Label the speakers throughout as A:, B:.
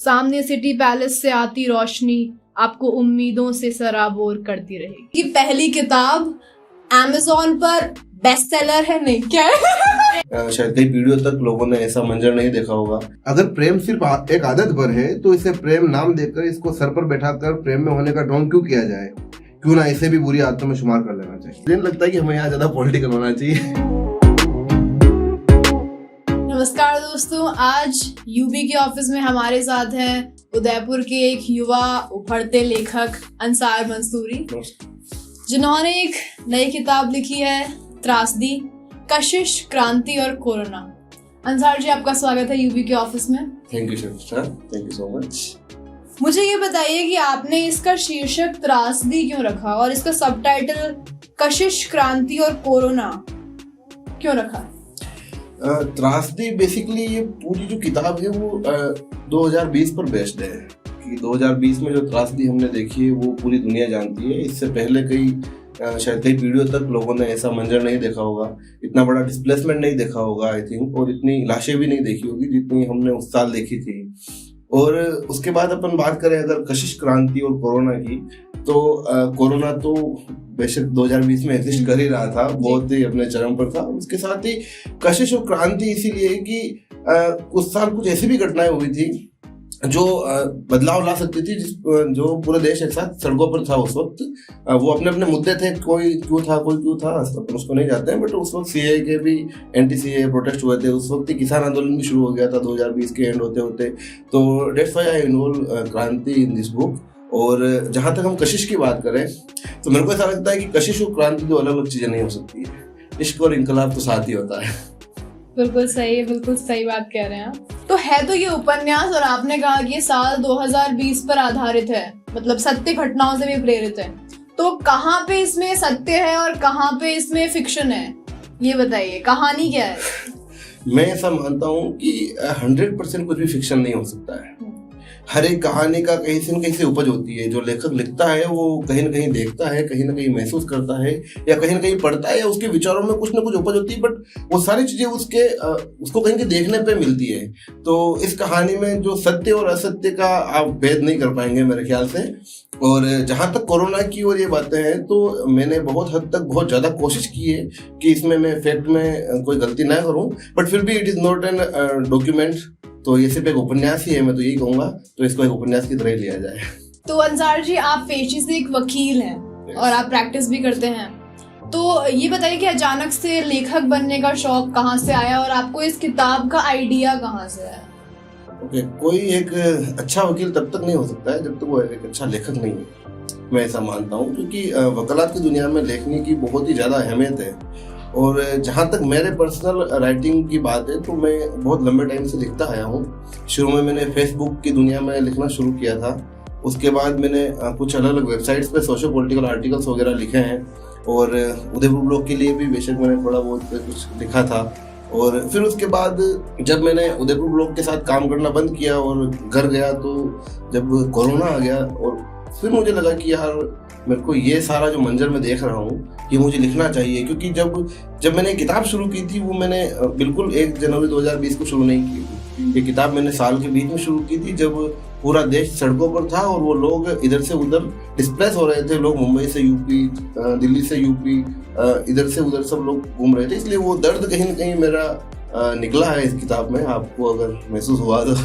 A: सामने city palace से आती रोशनी आपको उम्मीदों से सराबोर करती रहेगी। ये पहली किताब Amazon पर बेस्ट सेलर है, नहीं क्या है?
B: शायद कई पीढ़ियों तक लोगों ने ऐसा मंजर नहीं देखा होगा। अगर प्रेम सिर्फ एक आदत भर है तो इसे प्रेम नाम देकर इसको सर पर बैठाकर प्रेम में होने का ढोंग क्यों किया जाए? क्यों ना इसे भी बुरी आदतों में शुमार कर लेना चाहिए। मुझे लगता है कि हमें यहाँ ज्यादा पॉलिटिकल होना चाहिए।
A: नमस्कार दोस्तों, आज यूबी के ऑफिस में हमारे साथ हैं उदयपुर के एक युवा उभरते लेखक अंसार मंसूरी, जिन्होंने एक नई किताब लिखी है त्रासदी, कशिश, क्रांति और कोरोना। अंसार जी, आपका स्वागत है यूबी के ऑफिस में।
B: Thank you sir, thank you so much.
A: मुझे ये बताइए कि आपने इसका शीर्षक त्रासदी क्यों रखा और इसका सबटाइटल कशिश, क्रांति और कोरोना क्यों रखा?
B: त्रासदी बेसिकली ये पूरी जो किताब है वो 2020 पर बेस्ड है कि 2020 में जो त्रासदी हमने देखी है वो पूरी दुनिया जानती है। इससे पहले शायद कई पीढ़ियों तक लोगों ने ऐसा मंजर नहीं देखा होगा, इतना बड़ा डिस्प्लेसमेंट नहीं देखा होगा आई थिंक, और इतनी लाशें भी नहीं देखी होगी जितनी हमने उस साल देखी थी। और उसके बाद अपन बात करें अगर कशिश, क्रांति और कोरोना की, तो कोरोना तो बेशक 2020 में एग्जिस्ट कर ही रहा था, बहुत ही अपने चरम पर था। उसके साथ ही कशिश और क्रांति इसीलिए कि उस साल कुछ ऐसी भी घटनाएं हुई थी जो बदलाव ला सकती थी, जो पूरे देश एक साथ सड़कों पर था उस वक्त। वो अपने अपने मुद्दे थे, कोई क्यों था अपन उसको नहीं जानते हैं, बट उस वक्त सीए के भी एंटी सीए प्रोटेस्ट हुए थे। उस वक्त ही किसान आंदोलन भी शुरू हो गया था 2020 के एंड होते होते। तो डेट्स व्हाई आई इन्वॉल्व क्रांति इन दिस बुक। और जहां तक हम कशिश की बात करें तो मेरे को ऐसा लगता है कि कशिश और क्रांति दो अलग अलग चीजें नहीं हो सकती है। इश्क और इनकलाब तो साथ ही होता है।
A: बिल्कुल सही है, बिल्कुल सही बात कह रहे हैं आप। तो है तो ये उपन्यास, और आपने कहा कि ये साल 2020 पर आधारित है, मतलब सत्य घटनाओं से भी प्रेरित है। तो कहाँ पे इसमें सत्य है और कहाँ पे इसमें फिक्शन है, ये बताइए, कहानी क्या है?
B: मैं ऐसा मानता हूँ कि 100% कुछ भी फिक्शन नहीं हो सकता है। हर एक कहानी का कहीं से न कहीं से उपज होती है। जो लेखक लिखता है वो कहीं न कहीं देखता है, कहीं न कहीं महसूस करता है, या कहीं न कहीं पढ़ता है, या उसके विचारों में कुछ न कुछ उपज होती है, बट वो सारी चीजें उसको कहीं के देखने पे मिलती है। तो इस कहानी में जो सत्य और असत्य का आप भेद नहीं कर पाएंगे मेरे ख्याल से। और जहां तक कोरोना की और ये बातें हैं, तो मैंने बहुत हद तक बहुत ज्यादा कोशिश की है कि इसमें मैं फैक्ट में कोई गलती ना करूं, बट फिर भी it is not an document. तो ये सिर्फ एक उपन्यास ही है, मैं तो यही कहूंगा, तो इसको एक उपन्यास की तरह लिया जाए।
A: तो अंसार जी, आप पेशे से एक वकील हैं और आप प्रैक्टिस भी करते हैं, तो ये बताइए कि अचानक से लेखक बनने का शौक कहाँ से आया और आपको इस किताब का आइडिया कहाँ से आया?
B: कोई एक अच्छा वकील तब तक नहीं हो सकता है जब तक वो एक अच्छा लेखक नहीं है, मैं ऐसा मानता हूँ। क्योंकि वकालत की दुनिया में लेखनी की बहुत ही ज़्यादा अहमियत है। और जहाँ तक मेरे पर्सनल राइटिंग की बात है, तो मैं बहुत लंबे टाइम से लिखता आया हूँ। शुरू में मैंने फेसबुक की दुनिया में लिखना शुरू किया था। उसके बाद मैंने कुछ अलग अलग वेबसाइट्स पे सोशो पॉलिटिकल आर्टिकल्स वगैरह लिखे हैं, और उदयपुर ब्लॉग के लिए भी बेशक मैंने थोड़ा बहुत कुछ लिखा था। और फिर उसके बाद जब मैंने उदयपुर ब्लॉग के साथ काम करना बंद किया और घर गया, तो जब कोरोना आ गया, और फिर मुझे लगा कि यार मेरे को ये सारा जो मंजर मैं देख रहा हूँ ये मुझे लिखना चाहिए। क्योंकि जब मैंने किताब शुरू की थी, वो मैंने बिल्कुल 1 जनवरी 2020 को शुरू नहीं की थी। ये किताब मैंने साल के बीच में शुरू की थी, जब पूरा देश सड़कों पर था और वो लोग इधर से उधर डिस्प्लेस हो रहे थे। लोग मुंबई से यूपी, दिल्ली से यूपी, इधर से उधर सब लोग घूम रहे थे। इसलिए वो दर्द कहीं न कहीं मेरा निकला है इस किताब में। आपको अगर महसूस हुआ तो?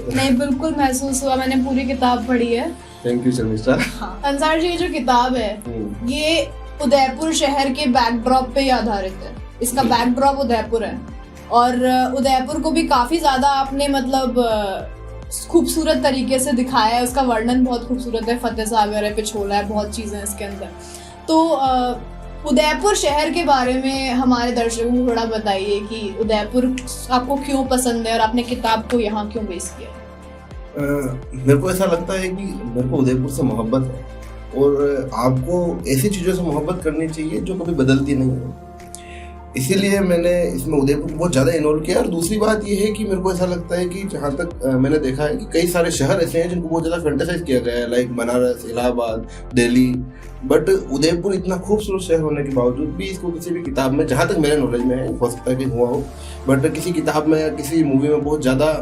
A: नहीं, बिल्कुल महसूस हुआ, मैंने पूरी किताब पढ़ी है।
B: Thank you Sharmishtha.
A: हाँ, अंसार जी, ये जो किताब है ये उदयपुर शहर के बैकड्रॉप पे आधारित है। इसका बैकड्रॉप उदयपुर है, और उदयपुर को भी काफी ज्यादा आपने मतलब खूबसूरत तरीके से दिखाया है। उसका वर्णन बहुत खूबसूरत है, फतेह सागर है, पिछोला है, बहुत चीजें हैं इसके अंदर। तो उदयपुर शहर के बारे में हमारे दर्शकों को थोड़ा बताइए कि उदयपुर आपको क्यों पसंद है और आपने किताब को यहाँ क्यों बेस किया?
B: मेरे को ऐसा लगता है कि मेरे को उदयपुर से मोहब्बत है, और आपको ऐसी चीज़ों से मोहब्बत करनी चाहिए जो कभी बदलती नहीं है। इसीलिए मैंने इसमें उदयपुर को बहुत ज़्यादा इन्वॉल्व किया। और दूसरी बात यह है कि मेरे को ऐसा लगता है कि जहाँ तक मैंने देखा है कि कई सारे शहर ऐसे हैं जिनको बहुत ज़्यादा फैंटेसाइज किया गया है, लाइक बनारस, इलाहाबाद, दिल्ली, बट उदयपुर इतना खूबसूरत शहर होने के बावजूद भी इसको किसी भी किताब में, जहाँ तक मेरे नॉलेज में है, हो सकता है कि हुआ हो, बट किसी किताब में या किसी मूवी में बहुत ज़्यादा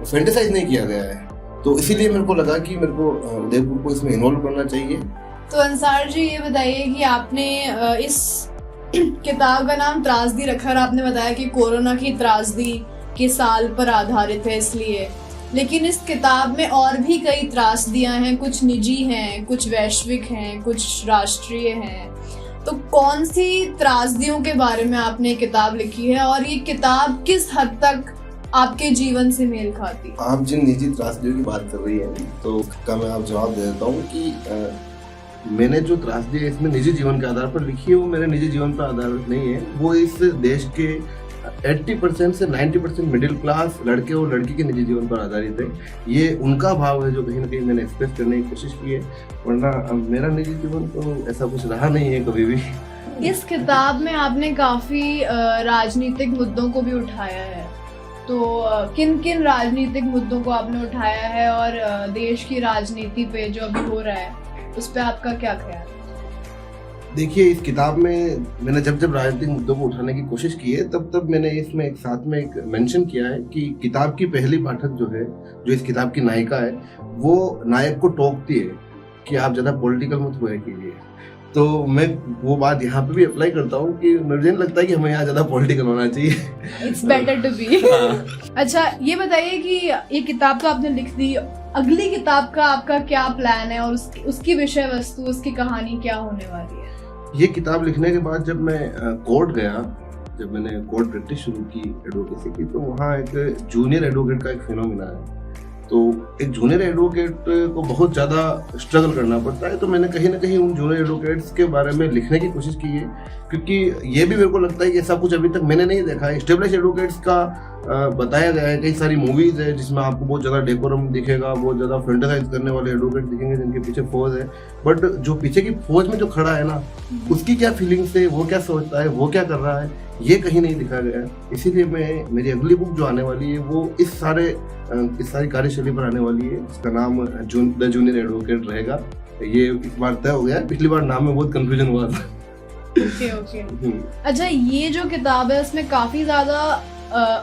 B: फैंटेसाइज नहीं किया गया है। तो इसीलिए मेरे को लगा कि मेरे को उदयपुर को इसमें इन्वॉल्व करना चाहिए।
A: तो अंसार जी ये बताइए कि आपने इस किताब का नाम त्रासदी रखा और आपने बताया कि कोरोना की त्रासदी के साल पर आधारित है इसलिए, लेकिन इस किताब में और भी कई त्रासदियां हैं, कुछ निजी हैं, कुछ वैश्विक हैं, कुछ राष्ट्रीय हैं। तो कौन सी त्रासदियों के बारे में आपने किताब लिखी है और ये किताब किस हद तक आपके जीवन से मेल खाती है?
B: आप जिन निजी त्रासदियों की बात कर रही हैं तो का मैं आप जवाब दे देता हूँ कि मैंने जो त्रासदी है इसमें निजी जीवन के आधार पर लिखी है, वो मेरे निजी जीवन पर आधारित नहीं है। वो इस देश के 80% से 90% मिडिल क्लास लड़के और लड़की के निजी जीवन पर आधारित है। ये उनका भाव है जो कहीं ना कहीं मैंने एक्सप्रेस करने की कोशिश की है, वरना मेरा निजी जीवन तो ऐसा कुछ रहा नहीं है कभी भी।
A: इस किताब में आपने काफी राजनीतिक मुद्दों को भी उठाया है, तो किन किन राजनीतिक मुद्दों को आपने उठाया है और देश की राजनीति पे जो अभी हो रहा है उस पे आपका क्या ख्याल है?
B: देखिए, इस किताब में मैंने जब जब राजनीतिक मुद्दों को उठाने की कोशिश की है तब मैंने इसमें एक साथ में एक मेंशन किया है कि किताब की पहली पाठक जो है, जो इस किताब की नायिका है, वो नायक को टोकती है कि आप ज़्यादा पॉलिटिकल मत हुआ कीजिए। तो मैं वो बात यहाँ पे भी अप्लाई करता हूँ कि मुझे नहीं लगता कि हमें यहाँ ज़्यादा पॉलिटिकल होना चाहिए।
A: It's better to be. अच्छा, ये बताइए कि ये किताब तो आपने लिख दी, अगली किताब का आपका क्या प्लान है और उसकी विषय वस्तु, उसकी कहानी क्या होने वाली है?
B: ये किताब लिखने के बाद जब मैं कोर्ट गया, जब मैंने कोर्ट प्रैक्टिस शुरू की एडवोकेसी की, तो वहाँ एक जूनियर एडवोकेट का एक फिनोमिना है। तो एक जूनियर एडवोकेट को बहुत ज़्यादा स्ट्रगल करना पड़ता है। तो मैंने कहीं ना कहीं उन जूनियर एडवोकेट्स के बारे में लिखने की कोशिश की है, क्योंकि ये भी मेरे को लगता है कि ऐसा कुछ अभी तक मैंने नहीं देखा है। एस्टेब्लिश एडवोकेट्स का बताया गया है, कई सारी मूवीज है जिसमें आपको बहुत ज़्यादा डेकोरम दिखेगा, बहुत ज़्यादा फैंटेसाइज करने वाले एडवोकेट दिखेंगे जिनके पीछे फौज है, बट जो पीछे की फौज में जो खड़ा है ना, उसकी क्या फीलिंग्स है, वो क्या सोचता है, वो क्या कर रहा है, ये कहीं नहीं दिखा गया है। इसीलिए मेरी अगली बुक जो आने वाली है वो इस सारी कार्यशैली पर आने वाली है, जिसका नाम द जूनियर एडवोकेट रहेगा। ये इस बार तय हो गया है, पिछली बार नाम में बहुत कंफ्यूजन हुआ था।
A: ओके। अच्छा, ये जो किताब है उसमें काफी ज्यादा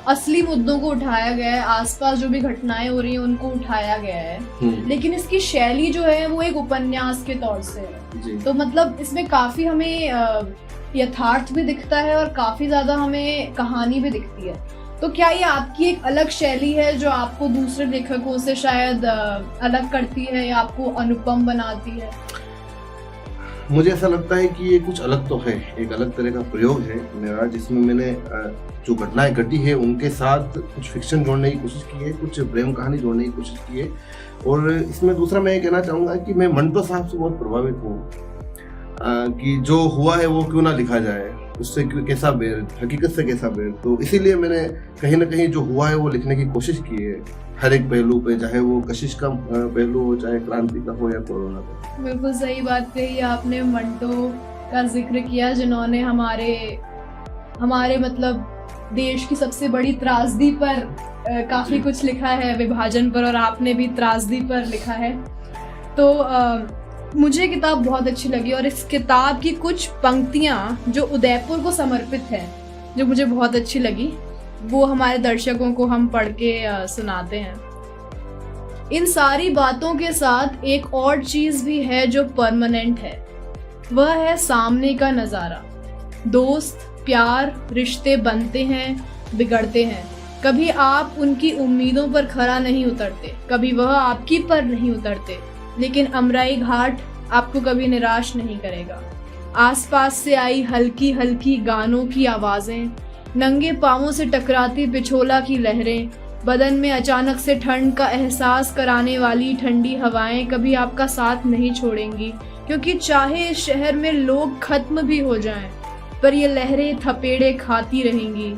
A: असली मुद्दों को उठाया गया है, आसपास जो भी घटनाएं हो रही हैं उनको उठाया गया है, लेकिन इसकी शैली जो है वो एक उपन्यास के तौर से है। तो मतलब इसमें काफी हमें यथार्थ भी दिखता है और काफी ज्यादा हमें कहानी भी दिखती है। तो क्या ये आपकी एक अलग शैली है जो आपको दूसरे लेखकों से शायद अलग करती है या आपको अनुपम बनाती है?
B: मुझे ऐसा लगता है कि ये कुछ अलग तो है, एक अलग तरह का प्रयोग है मेरा, जिसमें मैंने जो घटनाएं घटी है उनके साथ कुछ फिक्शन जोड़ने की कोशिश की है, कुछ प्रेम कहानी जोड़ने की कोशिश की है। और इसमें दूसरा मैं ये कहना चाहूँगा कि मैं मंटो साहब से बहुत प्रभावित हूँ कि जो हुआ है वो क्यों ना लिखा जाए, उससे कैसा बेर, हकीकत से कैसा बेर। तो इसीलिए मैंने कहीं ना कहीं जो हुआ है वो लिखने की कोशिश की है, हर एक पहलू पे, चाहे वो कशिश का पहलू हो, चाहे क्रांति का हो या कोरोना का।
A: बिल्कुल सही बात कही आपने। मंटो का जिक्र किया जिन्होंने हमारे मतलब देश की सबसे बड़ी त्रासदी पर काफी कुछ लिखा है, विभाजन पर, और आपने भी त्रासदी पर लिखा है। तो मुझे किताब बहुत अच्छी लगी और इस किताब की कुछ पंक्तियां जो उदयपुर को समर्पित है, जो मुझे बहुत अच्छी लगी, वो हमारे दर्शकों को हम पढ़ के सुनाते हैं। इन सारी बातों के साथ एक और चीज भी है जो परमानेंट है, वह है सामने का नजारा। दोस्त, प्यार, रिश्ते बनते हैं, बिगड़ते हैं। कभी आप उनकी उम्मीदों पर खरा नहीं उतरते, कभी वह आपकी पर नहीं उतरते, लेकिन अमराई घाट आपको कभी निराश नहीं करेगा। आसपास से आई हल्की हल्की गानों की आवाजें, नंगे पांवों से टकराती पिछोला की लहरें, बदन में अचानक से ठंड का एहसास कराने वाली ठंडी हवाएं कभी आपका साथ नहीं छोड़ेंगी, क्योंकि चाहे इस शहर में लोग खत्म भी हो जाएं, पर ये लहरें थपेड़े खाती रहेंगी,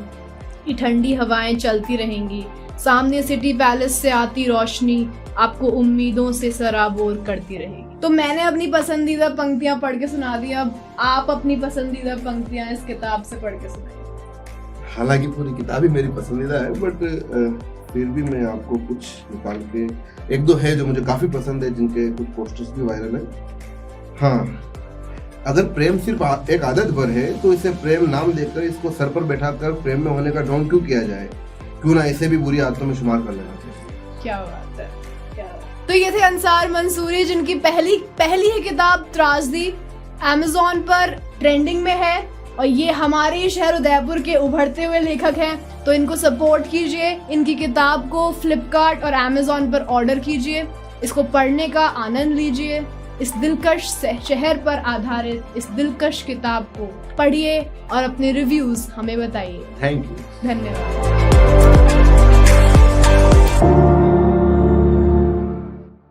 A: ये ठंडी हवाएं चलती रहेंगी। सामने सिटी पैलेस से आती रोशनी आपको उम्मीदों से सराबोर करती रहेगी। तो मैंने अपनी पसंदीदा पंक्तियां पढ़ के सुना दी, अब आप अपनी पसंदीदा पंक्तियां इस किताब से पढ़ के सुनाइए।
B: हालांकि पूरी किताब ही मेरी पसंदीदा है, बट फिर भी मैं आपको कुछ निकाल के, एक दो है जो मुझे काफी पसंद है, जिनके कुछ पोस्टर्स भी वायरल है। हाँ, अगर प्रेम सिर्फ एक आदत भर है तो इसे प्रेम नाम देकर इसको सर पर बैठाकर प्रेम में होने का ढोंग क्यों किया जाए? क्यों ना इसे भी बुरी आदतों में शुमार कर लेना चाहिए।
A: क्या बात है, क्या बात है। तो ये थे अंसार मंसूरी, जिनकी पहली ही किताब त्रासदी अमेज़न पर ट्रेंडिंग में है, और ये हमारे ही शहर उदयपुर के उभरते हुए लेखक हैं। तो इनको सपोर्ट कीजिए, इनकी किताब को फ्लिपकार्ट और अमेज़न पर ऑर्डर कीजिए, इसको पढ़ने का आनंद लीजिए। इस दिलकश शहर पर आधारित इस दिलकश किताब को पढ़िए और अपने रिव्यूज हमें बताइए।
B: Thank you.
A: धन्यवाद।